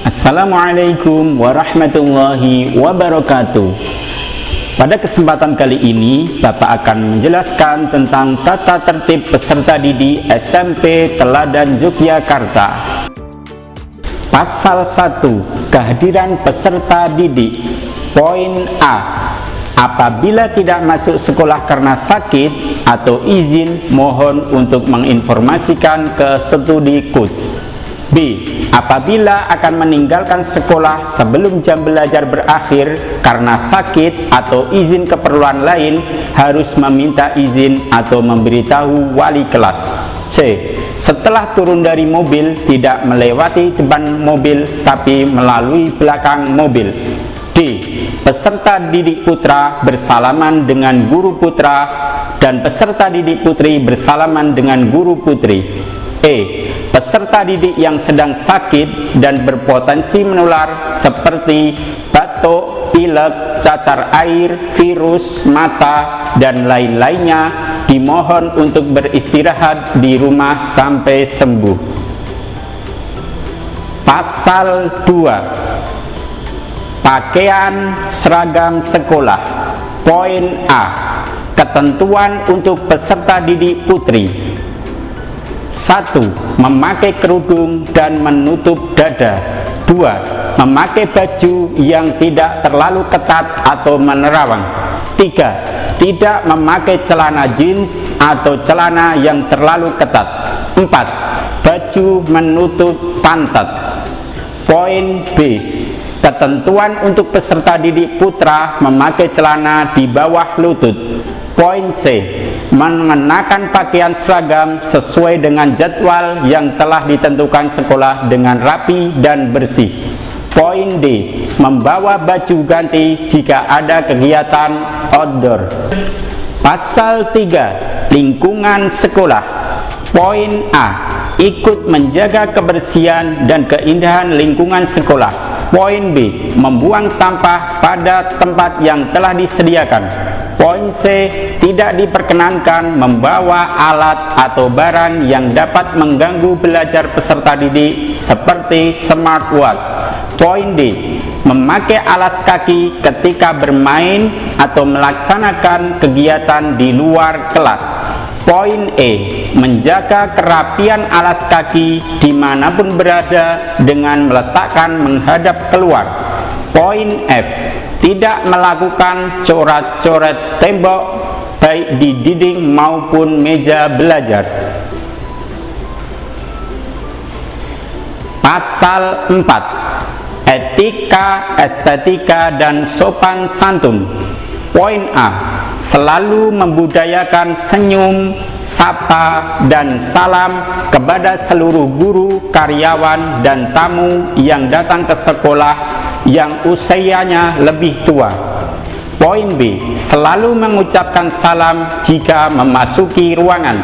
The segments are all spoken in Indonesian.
Assalamualaikum warahmatullahi wabarakatuh. Pada kesempatan kali ini, Bapak akan menjelaskan tentang tata tertib peserta didik SMP Teladan Yogyakarta. Pasal 1. Kehadiran peserta didik. Poin A. Apabila tidak masuk sekolah karena sakit atau izin, mohon untuk menginformasikan ke studi coach. B. Apabila akan meninggalkan sekolah sebelum jam belajar berakhir karena sakit atau izin keperluan lain, harus meminta izin atau memberitahu wali kelas. C. Setelah turun dari mobil, tidak melewati depan mobil tapi melalui belakang mobil. D. Peserta didik putra bersalaman dengan guru putra dan peserta didik putri bersalaman dengan guru putri. E. Peserta didik yang sedang sakit dan berpotensi menular seperti batuk, pilek, cacar air, virus, mata, dan lain-lainnya dimohon untuk beristirahat di rumah sampai sembuh. Pasal 2. Pakaian seragam sekolah. Poin A. Ketentuan untuk peserta didik putri. 1. Memakai kerudung dan menutup dada. 2. Memakai baju yang tidak terlalu ketat atau menerawang. 3. Tidak memakai celana jeans atau celana yang terlalu ketat. 4. Baju menutup pantat. Poin B. Ketentuan untuk peserta didik putra memakai celana di bawah lutut. Poin C. Mengenakan pakaian seragam sesuai dengan jadwal yang telah ditentukan sekolah dengan rapi dan bersih. Poin D. Membawa baju ganti jika ada kegiatan outdoor. Pasal 3. Lingkungan sekolah. Poin A. Ikut menjaga kebersihan dan keindahan lingkungan sekolah. Poin B. Membuang sampah pada tempat yang telah disediakan. Poin C. Tidak diperkenankan membawa alat atau barang yang dapat mengganggu belajar peserta didik seperti smartwatch. Poin D. Memakai alas kaki ketika bermain atau melaksanakan kegiatan di luar kelas. Poin E. Menjaga kerapian alas kaki dimanapun berada dengan meletakkan menghadap keluar. Poin F. Tidak melakukan coret-coret tembok baik di dinding maupun meja belajar. Pasal 4. Etika, estetika, dan sopan santun. Poin A. Selalu membudayakan senyum, sapa, dan salam kepada seluruh guru, karyawan, dan tamu yang datang ke sekolah yang usianya lebih tua. Poin B. Selalu mengucapkan salam jika memasuki ruangan.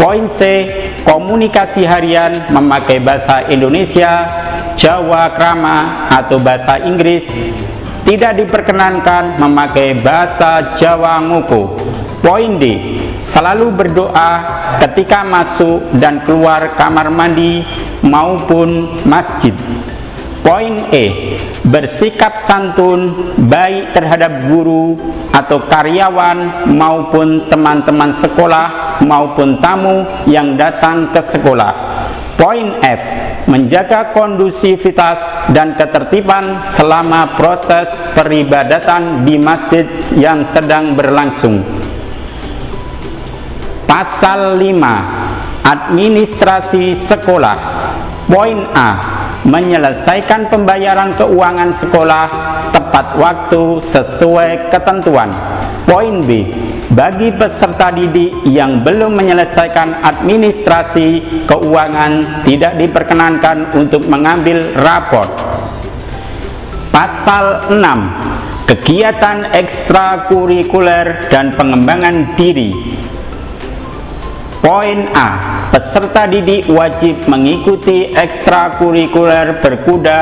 Poin C. Komunikasi harian memakai bahasa Indonesia, Jawa Krama, atau bahasa Inggris. Tidak diperkenankan memakai bahasa Jawa Ngoko. Poin D. Selalu berdoa ketika masuk dan keluar kamar mandi maupun masjid. Poin E. Bersikap santun baik terhadap guru atau karyawan maupun teman-teman sekolah maupun tamu yang datang ke sekolah. Poin F. Menjaga kondusivitas dan ketertiban selama proses peribadatan di masjid yang sedang berlangsung. Pasal 5. Administrasi sekolah. Poin A. Menyelesaikan pembayaran keuangan sekolah tepat waktu sesuai ketentuan. Poin B. Bagi peserta didik yang belum menyelesaikan administrasi keuangan, tidak diperkenankan untuk mengambil rapor. Pasal 6. Kegiatan ekstrakurikuler dan pengembangan diri. Poin A. Peserta didik wajib mengikuti ekstrakurikuler berkuda,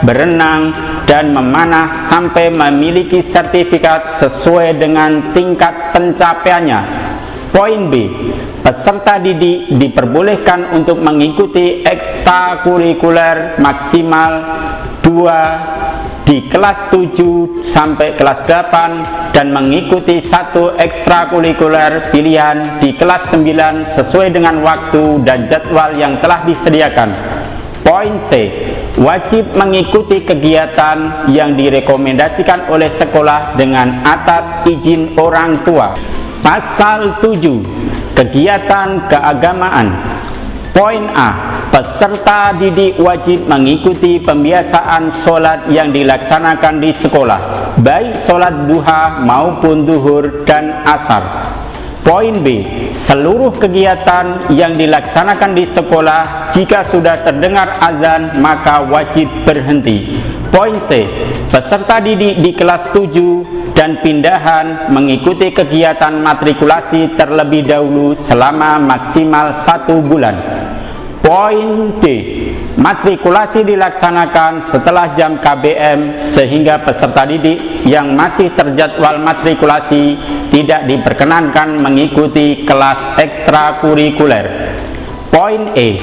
berenang, dan memanah sampai memiliki sertifikat sesuai dengan tingkat pencapaiannya. Poin B. peserta didik diperbolehkan untuk mengikuti ekstrakurikuler maksimal 2 di kelas 7 sampai kelas 8 dan mengikuti 1 ekstrakurikuler pilihan di kelas 9 sesuai dengan waktu dan jadwal yang telah disediakan. Poin C. Wajib mengikuti kegiatan yang direkomendasikan oleh sekolah dengan atas izin orang tua. Pasal 7. Kegiatan keagamaan. Poin A. Peserta didik wajib mengikuti pembiasaan sholat yang dilaksanakan di sekolah, baik sholat duha maupun duhur dan asar. Poin B. Seluruh kegiatan yang dilaksanakan di sekolah jika sudah terdengar azan maka wajib berhenti. Poin C. Peserta didik di kelas 7 dan pindahan mengikuti kegiatan matrikulasi terlebih dahulu selama maksimal 1 bulan. Poin D. Matrikulasi dilaksanakan setelah jam KBM sehingga peserta didik yang masih terjadwal matrikulasi tidak diperkenankan mengikuti kelas ekstrakurikuler. Poin E.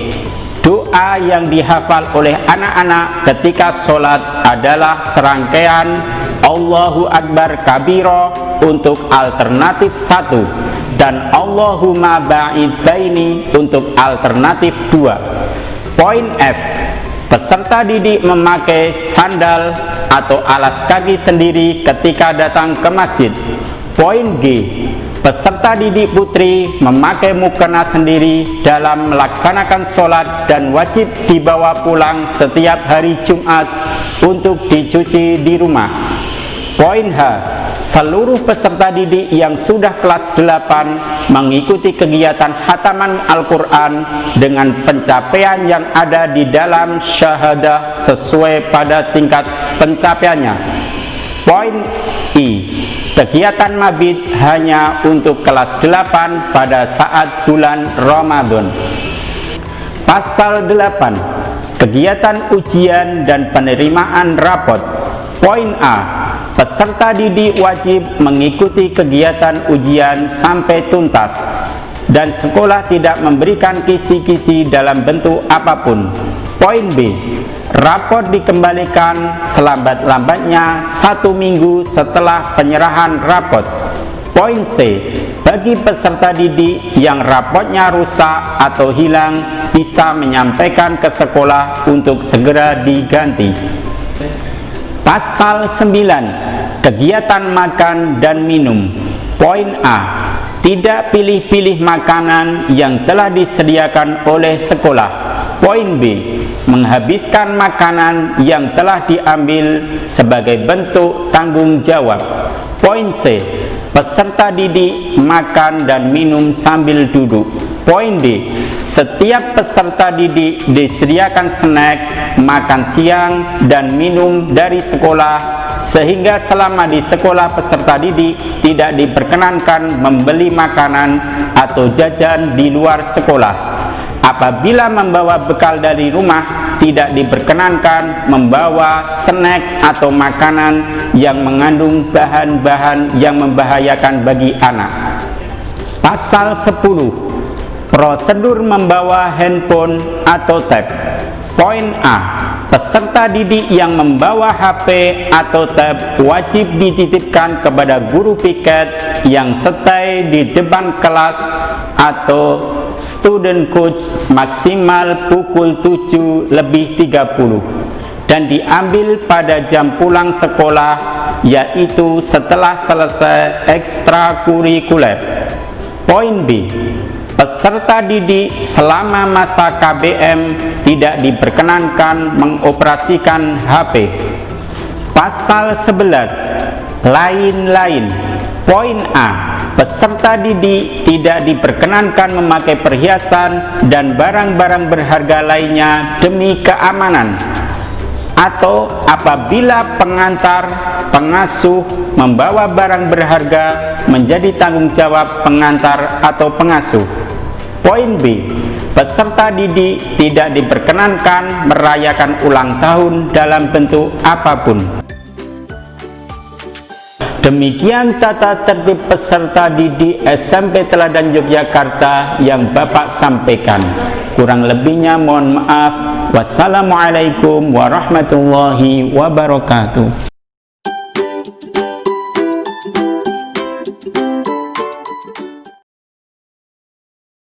Doa yang dihafal oleh anak-anak ketika sholat adalah serangkaian Allahu Akbar kabiro untuk alternatif 1 dan Allahumma ba'id baini untuk alternatif 2. Poin F. Peserta didik memakai sandal atau alas kaki sendiri ketika datang ke masjid. Poin G. Peserta didik putri memakai mukena sendiri dalam melaksanakan sholat dan wajib dibawa pulang setiap hari Jumat untuk dicuci di rumah. Poin H. Seluruh peserta didik yang sudah kelas 8 mengikuti kegiatan khataman Al-Quran dengan pencapaian yang ada di dalam syahadah sesuai pada tingkat pencapaiannya. Poin I. Kegiatan mabit hanya untuk kelas 8 pada saat bulan Ramadan. Pasal 8. Kegiatan ujian dan penerimaan rapot. Poin A. Peserta didik wajib mengikuti kegiatan ujian sampai tuntas dan sekolah tidak memberikan kisi-kisi dalam bentuk apapun. Poin B. Raport dikembalikan selambat-lambatnya 1 minggu setelah penyerahan raport. Poin C. Bagi peserta didik yang rapotnya rusak atau hilang bisa menyampaikan ke sekolah untuk segera diganti. Pasal 9. Kegiatan makan dan minum. Poin A. Tidak pilih-pilih makanan yang telah disediakan oleh sekolah. Poin B. Menghabiskan makanan yang telah diambil sebagai bentuk tanggung jawab. Poin C. Peserta didik makan dan minum sambil duduk. Poin D. Setiap peserta didik disediakan snack, makan siang, dan minum dari sekolah, sehingga selama di sekolah peserta didik tidak diperkenankan membeli makanan atau jajan di luar sekolah. Apabila membawa bekal dari rumah, tidak diperkenankan membawa snack atau makanan yang mengandung bahan-bahan yang membahayakan bagi anak. Pasal 10. Prosedur membawa handphone atau tab. Poin A. Peserta didik yang membawa HP atau tab wajib dititipkan kepada guru piket yang stay di depan kelas atau student coach maksimal pukul 7:30 dan diambil pada jam pulang sekolah, yaitu setelah selesai ekstrakurikuler. Poin B. Peserta didik selama masa KBM tidak diperkenankan mengoperasikan HP. Pasal 11. Lain-lain. Poin A. Peserta didik tidak diperkenankan memakai perhiasan dan barang-barang berharga lainnya demi keamanan, atau apabila pengantar, pengasuh membawa barang berharga menjadi tanggung jawab pengantar atau pengasuh. Poin B. Peserta didik tidak diperkenankan merayakan ulang tahun dalam bentuk apapun. Demikian tata tertib peserta didik SMP Teladan Yogyakarta yang Bapak sampaikan. Kurang lebihnya mohon maaf. Wassalamualaikum warahmatullahi wabarakatuh.